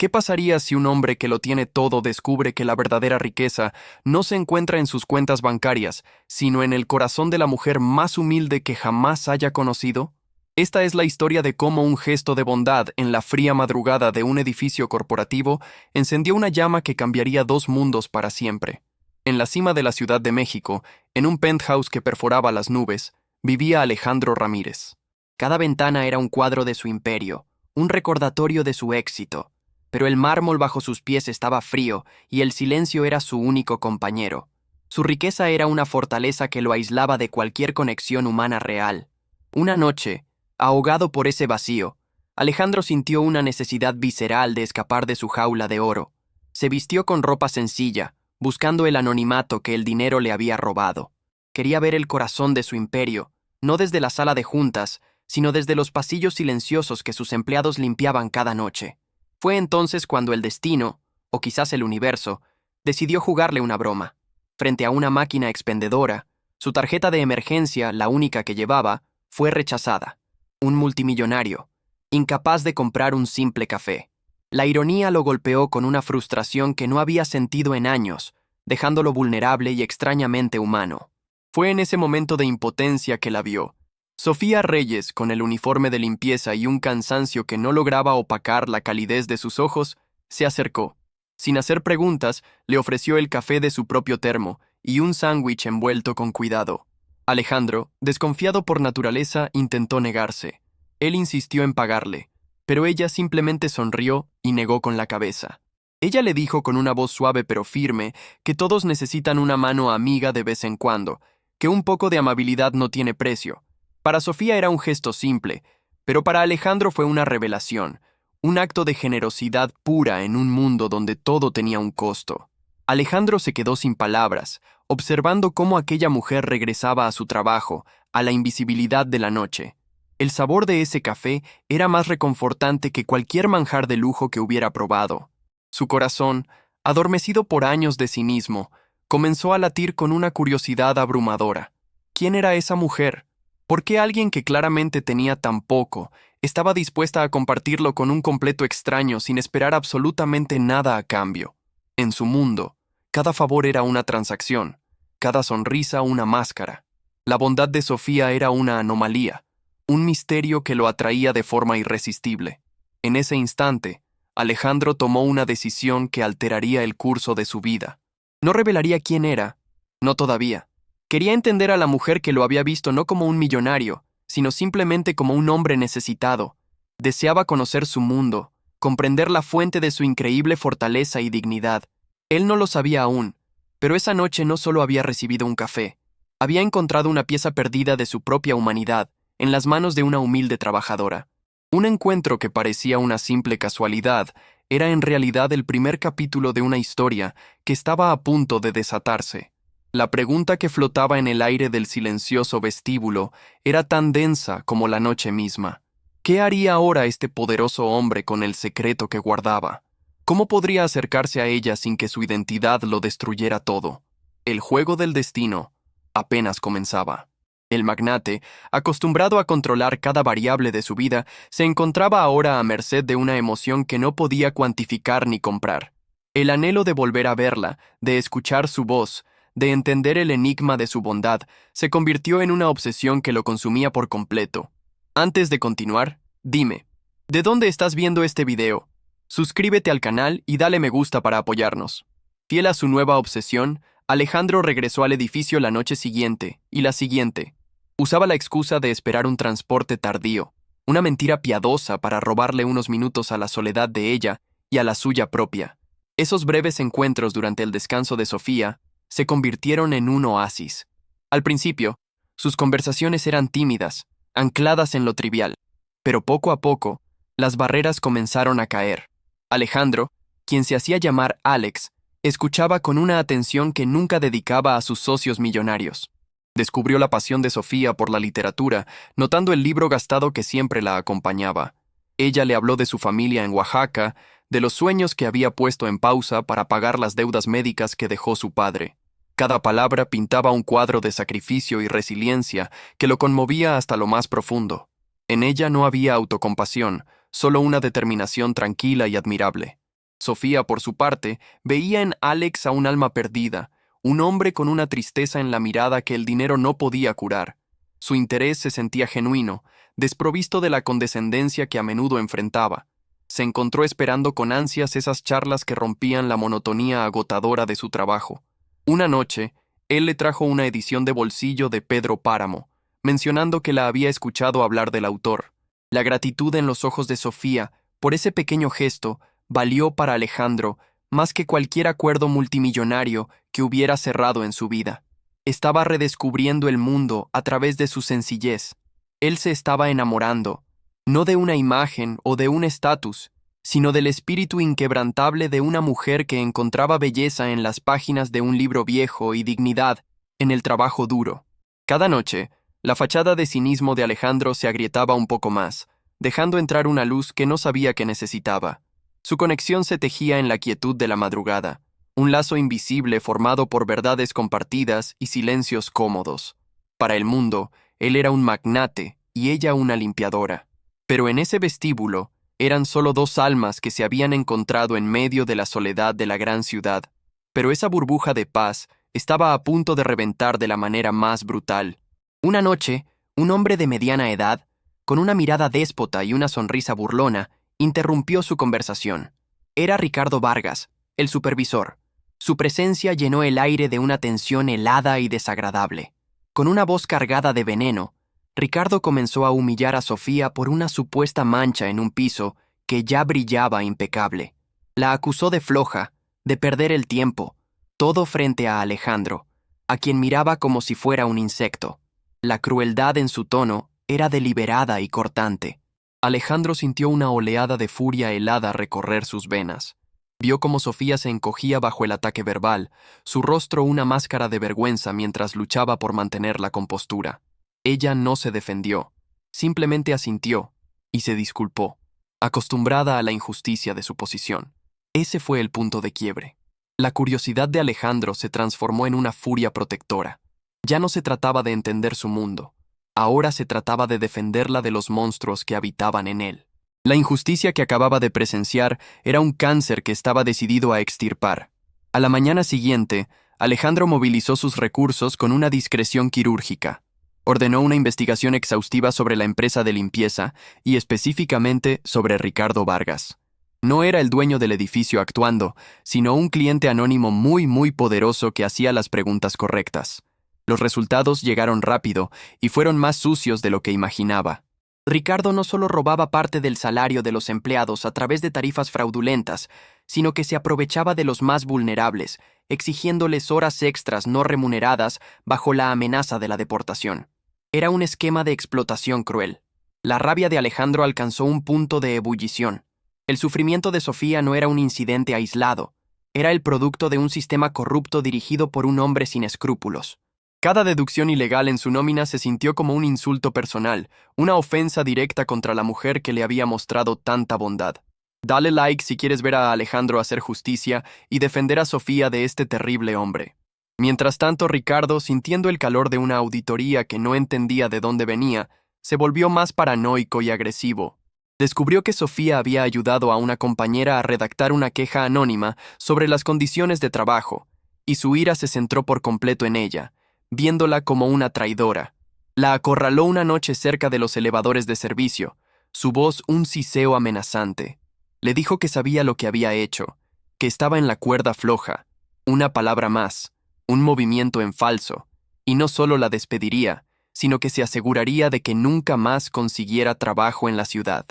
¿Qué pasaría si un hombre que lo tiene todo descubre que la verdadera riqueza no se encuentra en sus cuentas bancarias, sino en el corazón de la mujer más humilde que jamás haya conocido? Esta es la historia de cómo un gesto de bondad en la fría madrugada de un edificio corporativo encendió una llama que cambiaría dos mundos para siempre. En la cima de la Ciudad de México, en un penthouse que perforaba las nubes, vivía Alejandro Ramírez. Cada ventana era un cuadro de su imperio, un recordatorio de su éxito. Pero el mármol bajo sus pies estaba frío y el silencio era su único compañero. Su riqueza era una fortaleza que lo aislaba de cualquier conexión humana real. Una noche, ahogado por ese vacío, Alejandro sintió una necesidad visceral de escapar de su jaula de oro. Se vistió con ropa sencilla, buscando el anonimato que el dinero le había robado. Quería ver el corazón de su imperio, no desde la sala de juntas, sino desde los pasillos silenciosos que sus empleados limpiaban cada noche. Fue entonces cuando el destino, o quizás el universo, decidió jugarle una broma. Frente a una máquina expendedora, su tarjeta de emergencia, la única que llevaba, fue rechazada. Un multimillonario, incapaz de comprar un simple café. La ironía lo golpeó con una frustración que no había sentido en años, dejándolo vulnerable y extrañamente humano. Fue en ese momento de impotencia que la vio. Sofía Reyes, con el uniforme de limpieza y un cansancio que no lograba opacar la calidez de sus ojos, se acercó. Sin hacer preguntas, le ofreció el café de su propio termo y un sándwich envuelto con cuidado. Alejandro, desconfiado por naturaleza, intentó negarse. Él insistió en pagarle, pero ella simplemente sonrió y negó con la cabeza. Ella le dijo con una voz suave pero firme que todos necesitan una mano amiga de vez en cuando, que un poco de amabilidad no tiene precio. Para Sofía era un gesto simple, pero para Alejandro fue una revelación, un acto de generosidad pura en un mundo donde todo tenía un costo. Alejandro se quedó sin palabras, observando cómo aquella mujer regresaba a su trabajo, a la invisibilidad de la noche. El sabor de ese café era más reconfortante que cualquier manjar de lujo que hubiera probado. Su corazón, adormecido por años de cinismo, comenzó a latir con una curiosidad abrumadora. ¿Quién era esa mujer? ¿Por qué alguien que claramente tenía tan poco estaba dispuesta a compartirlo con un completo extraño sin esperar absolutamente nada a cambio? En su mundo, cada favor era una transacción, cada sonrisa una máscara. La bondad de Sofía era una anomalía, un misterio que lo atraía de forma irresistible. En ese instante, Alejandro tomó una decisión que alteraría el curso de su vida. No revelaría quién era, no todavía. Quería entender a la mujer que lo había visto no como un millonario, sino simplemente como un hombre necesitado. Deseaba conocer su mundo, comprender la fuente de su increíble fortaleza y dignidad. Él no lo sabía aún, pero esa noche no solo había recibido un café, había encontrado una pieza perdida de su propia humanidad en las manos de una humilde trabajadora. Un encuentro que parecía una simple casualidad era en realidad el primer capítulo de una historia que estaba a punto de desatarse. La pregunta que flotaba en el aire del silencioso vestíbulo era tan densa como la noche misma. ¿Qué haría ahora este poderoso hombre con el secreto que guardaba? ¿Cómo podría acercarse a ella sin que su identidad lo destruyera todo? El juego del destino apenas comenzaba. El magnate, acostumbrado a controlar cada variable de su vida, se encontraba ahora a merced de una emoción que no podía cuantificar ni comprar. El anhelo de volver a verla, de escuchar su voz, de entender el enigma de su bondad, se convirtió en una obsesión que lo consumía por completo. Antes de continuar, dime, ¿de dónde estás viendo este video? Suscríbete al canal y dale me gusta para apoyarnos. Fiel a su nueva obsesión, Alejandro regresó al edificio la noche siguiente y la siguiente. Usaba la excusa de esperar un transporte tardío, una mentira piadosa para robarle unos minutos a la soledad de ella y a la suya propia. Esos breves encuentros durante el descanso de Sofía se convirtieron en un oasis. Al principio, sus conversaciones eran tímidas, ancladas en lo trivial, pero poco a poco, las barreras comenzaron a caer. Alejandro, quien se hacía llamar Alex, escuchaba con una atención que nunca dedicaba a sus socios millonarios. Descubrió la pasión de Sofía por la literatura, notando el libro gastado que siempre la acompañaba. Ella le habló de su familia en Oaxaca, de los sueños que había puesto en pausa para pagar las deudas médicas que dejó su padre. Cada palabra pintaba un cuadro de sacrificio y resiliencia que lo conmovía hasta lo más profundo. En ella no había autocompasión, solo una determinación tranquila y admirable. Sofía, por su parte, veía en Alex a un alma perdida, un hombre con una tristeza en la mirada que el dinero no podía curar. Su interés se sentía genuino, desprovisto de la condescendencia que a menudo enfrentaba. Se encontró esperando con ansias esas charlas que rompían la monotonía agotadora de su trabajo. Una noche, él le trajo una edición de bolsillo de Pedro Páramo, mencionando que la había escuchado hablar del autor. La gratitud en los ojos de Sofía, por ese pequeño gesto, valió para Alejandro más que cualquier acuerdo multimillonario que hubiera cerrado en su vida. Estaba redescubriendo el mundo a través de su sencillez. Él se estaba enamorando, no de una imagen o de un estatus, sino del espíritu inquebrantable de una mujer que encontraba belleza en las páginas de un libro viejo y dignidad en el trabajo duro. Cada noche, la fachada de cinismo de Alejandro se agrietaba un poco más, dejando entrar una luz que no sabía que necesitaba. Su conexión se tejía en la quietud de la madrugada, un lazo invisible formado por verdades compartidas y silencios cómodos. Para el mundo, él era un magnate y ella una limpiadora. Pero en ese vestíbulo eran solo dos almas que se habían encontrado en medio de la soledad de la gran ciudad. Pero esa burbuja de paz estaba a punto de reventar de la manera más brutal. Una noche, un hombre de mediana edad, con una mirada déspota y una sonrisa burlona, interrumpió su conversación. Era Ricardo Vargas, el supervisor. Su presencia llenó el aire de una tensión helada y desagradable. Con una voz cargada de veneno, Ricardo comenzó a humillar a Sofía por una supuesta mancha en un piso que ya brillaba impecable. La acusó de floja, de perder el tiempo, todo frente a Alejandro, a quien miraba como si fuera un insecto. La crueldad en su tono era deliberada y cortante. Alejandro sintió una oleada de furia helada recorrer sus venas. Vio cómo Sofía se encogía bajo el ataque verbal, su rostro una máscara de vergüenza mientras luchaba por mantener la compostura. Ella no se defendió, simplemente asintió y se disculpó, acostumbrada a la injusticia de su posición. Ese fue el punto de quiebre. La curiosidad de Alejandro se transformó en una furia protectora. Ya no se trataba de entender su mundo, ahora se trataba de defenderla de los monstruos que habitaban en él. La injusticia que acababa de presenciar era un cáncer que estaba decidido a extirpar. A la mañana siguiente, Alejandro movilizó sus recursos con una discreción quirúrgica. Ordenó una investigación exhaustiva sobre la empresa de limpieza y específicamente sobre Ricardo Vargas. No era el dueño del edificio actuando, sino un cliente anónimo muy poderoso que hacía las preguntas correctas. Los resultados llegaron rápido y fueron más sucios de lo que imaginaba. Ricardo no solo robaba parte del salario de los empleados a través de tarifas fraudulentas, sino que se aprovechaba de los más vulnerables, exigiéndoles horas extras no remuneradas bajo la amenaza de la deportación. Era un esquema de explotación cruel. La rabia de Alejandro alcanzó un punto de ebullición. El sufrimiento de Sofía no era un incidente aislado, era el producto de un sistema corrupto dirigido por un hombre sin escrúpulos. Cada deducción ilegal en su nómina se sintió como un insulto personal, una ofensa directa contra la mujer que le había mostrado tanta bondad. Dale like si quieres ver a Alejandro hacer justicia y defender a Sofía de este terrible hombre. Mientras tanto, Ricardo, sintiendo el calor de una auditoría que no entendía de dónde venía, se volvió más paranoico y agresivo. Descubrió que Sofía había ayudado a una compañera a redactar una queja anónima sobre las condiciones de trabajo, y su ira se centró por completo en ella, viéndola como una traidora. La acorraló una noche cerca de los elevadores de servicio, su voz un siseo amenazante. Le dijo que sabía lo que había hecho, que estaba en la cuerda floja, una palabra más, un movimiento en falso, y no solo la despediría, sino que se aseguraría de que nunca más consiguiera trabajo en la ciudad.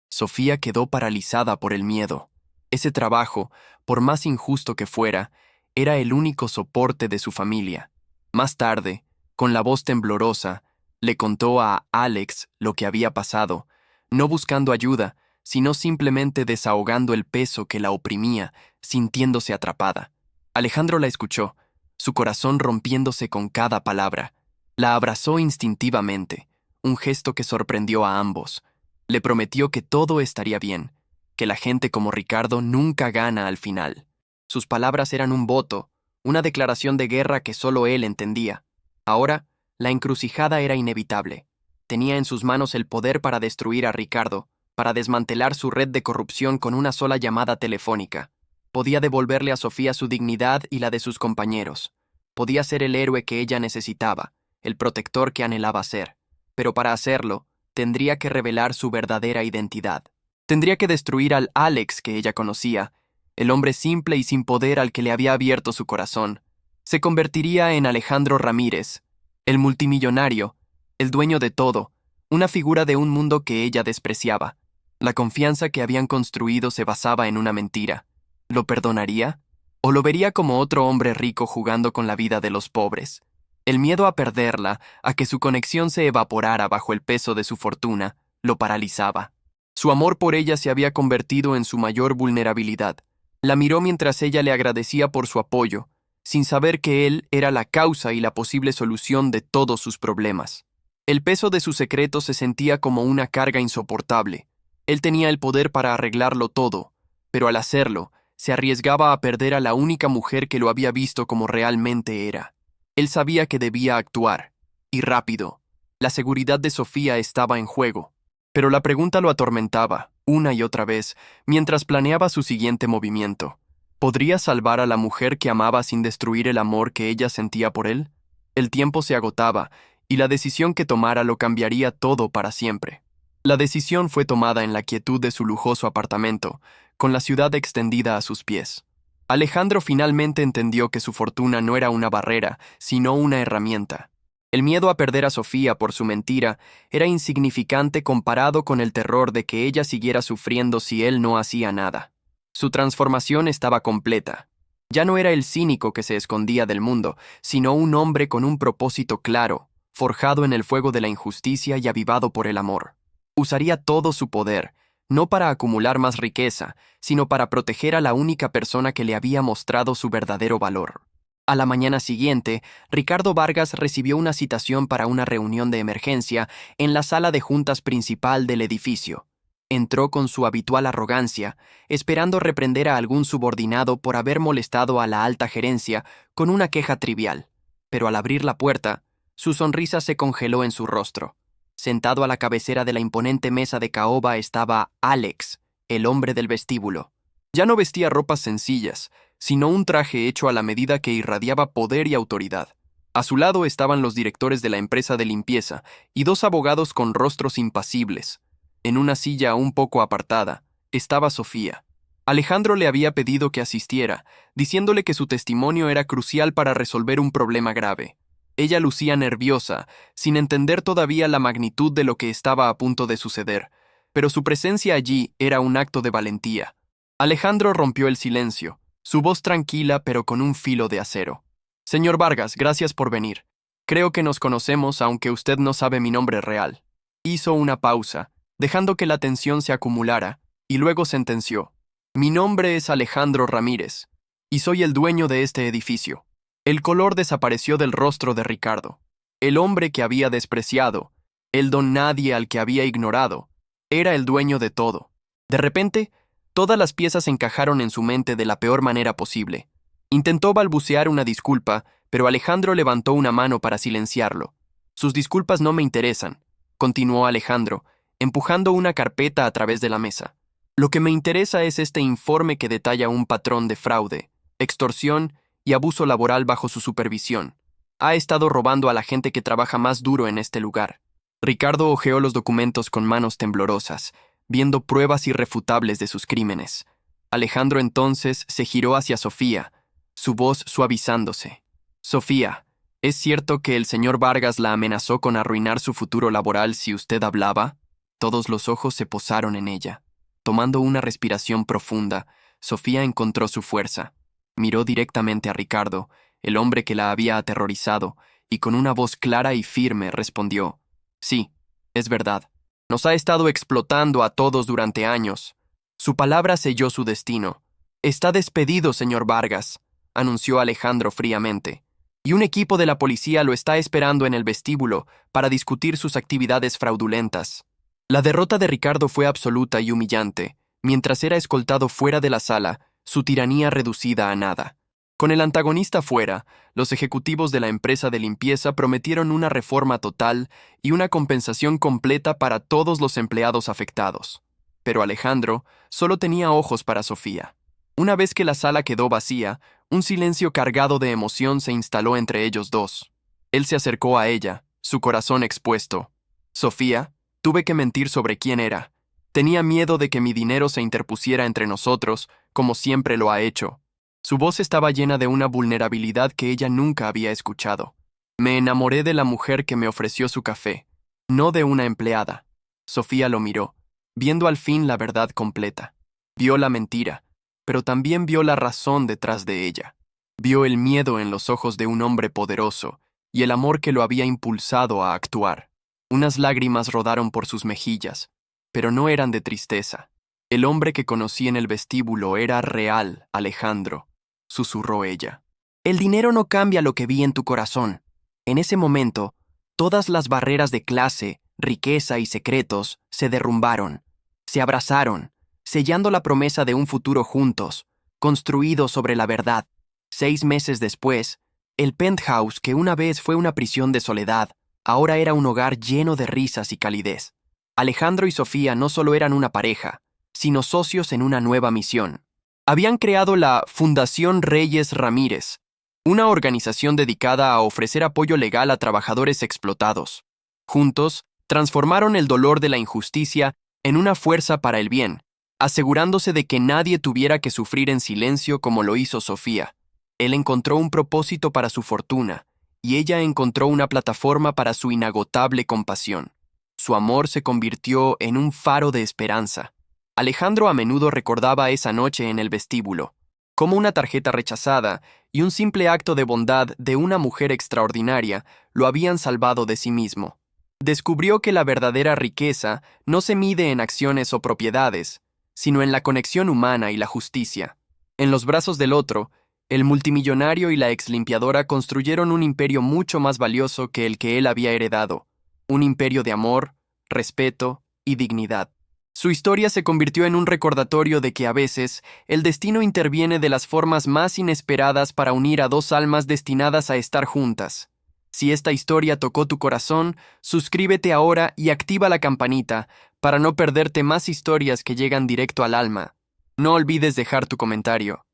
Sofía quedó paralizada por el miedo. Ese trabajo, por más injusto que fuera, era el único soporte de su familia. Más tarde, con la voz temblorosa, le contó a Alex lo que había pasado, no buscando ayuda, sino simplemente desahogando el peso que la oprimía, sintiéndose atrapada. Alejandro la escuchó, su corazón rompiéndose con cada palabra. La abrazó instintivamente, un gesto que sorprendió a ambos. Le prometió que todo estaría bien, que la gente como Ricardo nunca gana al final. Sus palabras eran un voto, una declaración de guerra que solo él entendía. Ahora, la encrucijada era inevitable. Tenía en sus manos el poder para destruir a Ricardo, para desmantelar su red de corrupción con una sola llamada telefónica. Podía devolverle a Sofía su dignidad y la de sus compañeros. Podía ser el héroe que ella necesitaba, el protector que anhelaba ser. Pero para hacerlo, tendría que revelar su verdadera identidad. Tendría que destruir al Alex que ella conocía, el hombre simple y sin poder al que le había abierto su corazón. Se convertiría en Alejandro Ramírez, el multimillonario, el dueño de todo, una figura de un mundo que ella despreciaba. La confianza que habían construido se basaba en una mentira. ¿Lo perdonaría? ¿O lo vería como otro hombre rico jugando con la vida de los pobres? El miedo a perderla, a que su conexión se evaporara bajo el peso de su fortuna, lo paralizaba. Su amor por ella se había convertido en su mayor vulnerabilidad. La miró mientras ella le agradecía por su apoyo, sin saber que él era la causa y la posible solución de todos sus problemas. El peso de su secreto se sentía como una carga insoportable. Él tenía el poder para arreglarlo todo, pero al hacerlo, se arriesgaba a perder a la única mujer que lo había visto como realmente era. Él sabía que debía actuar, y rápido. La seguridad de Sofía estaba en juego. Pero la pregunta lo atormentaba, una y otra vez, mientras planeaba su siguiente movimiento. ¿Podría salvar a la mujer que amaba sin destruir el amor que ella sentía por él? El tiempo se agotaba, y la decisión que tomara lo cambiaría todo para siempre. La decisión fue tomada en la quietud de su lujoso apartamento, con la ciudad extendida a sus pies. Alejandro finalmente entendió que su fortuna no era una barrera, sino una herramienta. El miedo a perder a Sofía por su mentira era insignificante comparado con el terror de que ella siguiera sufriendo si él no hacía nada. Su transformación estaba completa. Ya no era el cínico que se escondía del mundo, sino un hombre con un propósito claro, forjado en el fuego de la injusticia y avivado por el amor. Usaría todo su poder, no para acumular más riqueza, sino para proteger a la única persona que le había mostrado su verdadero valor. A la mañana siguiente, Ricardo Vargas recibió una citación para una reunión de emergencia en la sala de juntas principal del edificio. Entró con su habitual arrogancia, esperando reprender a algún subordinado por haber molestado a la alta gerencia con una queja trivial. Pero al abrir la puerta, su sonrisa se congeló en su rostro. Sentado a la cabecera de la imponente mesa de caoba estaba Alex, el hombre del vestíbulo. Ya no vestía ropas sencillas, sino un traje hecho a la medida que irradiaba poder y autoridad. A su lado estaban los directores de la empresa de limpieza y dos abogados con rostros impasibles. En una silla un poco apartada, estaba Sofía. Alejandro le había pedido que asistiera, diciéndole que su testimonio era crucial para resolver un problema grave. Ella lucía nerviosa, sin entender todavía la magnitud de lo que estaba a punto de suceder, pero su presencia allí era un acto de valentía. Alejandro rompió el silencio, su voz tranquila pero con un filo de acero. Señor Vargas, gracias por venir. Creo que nos conocemos aunque usted no sabe mi nombre real. Hizo una pausa, dejando que la tensión se acumulara, y luego sentenció. Mi nombre es Alejandro Ramírez, y soy el dueño de este edificio. El color desapareció del rostro de Ricardo. El hombre que había despreciado, el don nadie al que había ignorado, era el dueño de todo. De repente, todas las piezas encajaron en su mente de la peor manera posible. Intentó balbucear una disculpa, pero Alejandro levantó una mano para silenciarlo. Sus disculpas no me interesan, continuó Alejandro, empujando una carpeta a través de la mesa. Lo que me interesa es este informe que detalla un patrón de fraude, extorsión y abuso laboral bajo su supervisión. Ha estado robando a la gente que trabaja más duro en este lugar. Ricardo hojeó los documentos con manos temblorosas, viendo pruebas irrefutables de sus crímenes. Alejandro entonces se giró hacia Sofía, su voz suavizándose. Sofía, ¿es cierto que el señor Vargas la amenazó con arruinar su futuro laboral si usted hablaba? Todos los ojos se posaron en ella. Tomando una respiración profunda, Sofía encontró su fuerza. Miró directamente a Ricardo, el hombre que la había aterrorizado, y con una voz clara y firme respondió: Sí, es verdad. Nos ha estado explotando a todos durante años. Su palabra selló su destino. Está despedido, señor Vargas, anunció Alejandro fríamente, y un equipo de la policía lo está esperando en el vestíbulo para discutir sus actividades fraudulentas. La derrota de Ricardo fue absoluta y humillante. Mientras era escoltado fuera de la sala, su tiranía reducida a nada. Con el antagonista fuera, los ejecutivos de la empresa de limpieza prometieron una reforma total y una compensación completa para todos los empleados afectados. Pero Alejandro solo tenía ojos para Sofía. Una vez que la sala quedó vacía, un silencio cargado de emoción se instaló entre ellos dos. Él se acercó a ella, su corazón expuesto. Sofía, tuve que mentir sobre quién era. Tenía miedo de que mi dinero se interpusiera entre nosotros, como siempre lo ha hecho. Su voz estaba llena de una vulnerabilidad que ella nunca había escuchado. Me enamoré de la mujer que me ofreció su café, no de una empleada. Sofía lo miró, viendo al fin la verdad completa. Vio la mentira, pero también vio la razón detrás de ella. Vio el miedo en los ojos de un hombre poderoso y el amor que lo había impulsado a actuar. Unas lágrimas rodaron por sus mejillas, pero no eran de tristeza. El hombre que conocí en el vestíbulo era real, Alejandro, susurró ella. El dinero no cambia lo que vi en tu corazón. En ese momento, todas las barreras de clase, riqueza y secretos se derrumbaron. Se abrazaron, sellando la promesa de un futuro juntos, construido sobre la verdad. 6 meses después, el penthouse que una vez fue una prisión de soledad, ahora era un hogar lleno de risas y calidez. Alejandro y Sofía no solo eran una pareja, sino socios en una nueva misión. Habían creado la Fundación Reyes Ramírez, una organización dedicada a ofrecer apoyo legal a trabajadores explotados. Juntos, transformaron el dolor de la injusticia en una fuerza para el bien, asegurándose de que nadie tuviera que sufrir en silencio como lo hizo Sofía. Él encontró un propósito para su fortuna, y ella encontró una plataforma para su inagotable compasión. Su amor se convirtió en un faro de esperanza. Alejandro a menudo recordaba esa noche en el vestíbulo, como una tarjeta rechazada y un simple acto de bondad de una mujer extraordinaria lo habían salvado de sí mismo. Descubrió que la verdadera riqueza no se mide en acciones o propiedades, sino en la conexión humana y la justicia. En los brazos del otro, el multimillonario y la exlimpiadora construyeron un imperio mucho más valioso que el que él había heredado, un imperio de amor, respeto y dignidad. Su historia se convirtió en un recordatorio de que a veces el destino interviene de las formas más inesperadas para unir a dos almas destinadas a estar juntas. Si esta historia tocó tu corazón, suscríbete ahora y activa la campanita para no perderte más historias que llegan directo al alma. No olvides dejar tu comentario.